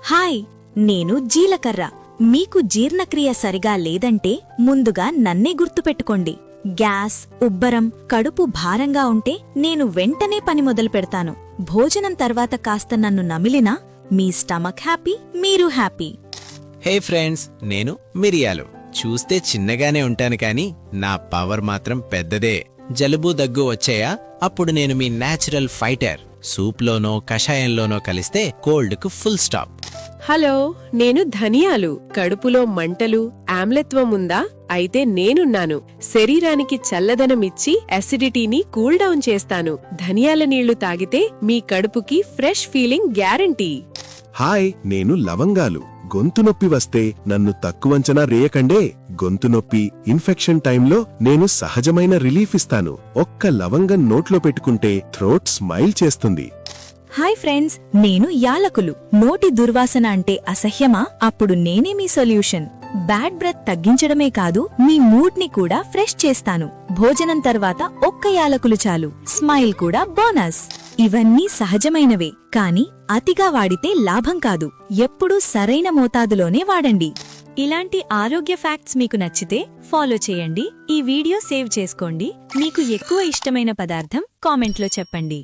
Hi, నేను జీలకర్ర. మీకు జీర్ణక్రియ సరిగా లేదంటే ముందుగా నన్నే గుర్తుపెట్టుకోండి. గ్యాస్, ఉబ్బరం, కడుపు భారంగా ఉంటే నేను వెంటనే పని మొదలు పెడతాను. భోజనం తర్వాత కాస్త నన్ను నమిలినా మీ స్టమక్ హ్యాపీ, మీరు హ్యాపీ. హే ఫ్రెండ్స్, నేను మిరియాలు. చూస్తే చిన్నగానే ఉంటాను కానీ నా పవర్ మాత్రం పెద్దదే. జలుబు దగ్గు వచ్చాయా? అప్పుడు నేను మీ నేచురల్ ఫైటర్. సూప్లోనో కషాయంలోనో కలిస్తే కోల్డ్కు ఫుల్ స్టాప్. హలో, నేను ధనియాలు. కడుపులో మంటలు, ఆమ్లత్వం ఉందా? అయితే నేనున్నాను. శరీరానికి చల్లదనమిచ్చి అసిడిటీని కూల్ డౌన్ చేస్తాను. ధనియాల నీళ్లు తాగితే మీ కడుపుకి ఫ్రెష్ ఫీలింగ్ గ్యారంటీ. హాయ్, నేను లవంగాలు. గొంతు నొప్పి వస్తే నన్ను తక్కువంచనా రేయకండే. గొంతు నొప్పి, ఇన్ఫెక్షన్ టైంలో నేను సహజమైన రిలీఫ్ ఇస్తాను. ఒక్క లవంగం నోట్లో పెట్టుకుంటే థ్రోట్ స్మైల్ చేస్తుంది. హాయ్ ఫ్రెండ్స్, నేను యాలకులు. నోటి దుర్వాసన అంటే అసహ్యమా? అప్పుడు నేనే మీ సొల్యూషన్. బ్యాడ్ బ్రెత్ తగ్గించడమే కాదు, మీ మూడ్ ని కూడా ఫ్రెష్ చేస్తాను. భోజనం తర్వాత ఒక్క యాలకులు చాలు, స్మైల్ కూడా బోనస్. ఇవన్నీ సహజమైనవే, కాని అతిగా వాడితే లాభం కాదు. ఎప్పుడూ సరైన మోతాదులోనే వాడండి. ఇలాంటి ఆరోగ్య ఫ్యాక్ట్స్ మీకు నచ్చితే ఫాలో చేయండి. ఈ వీడియో సేవ్ చేసుకోండి. మీకు ఎక్కువ ఇష్టమైన పదార్థం కామెంట్లో చెప్పండి.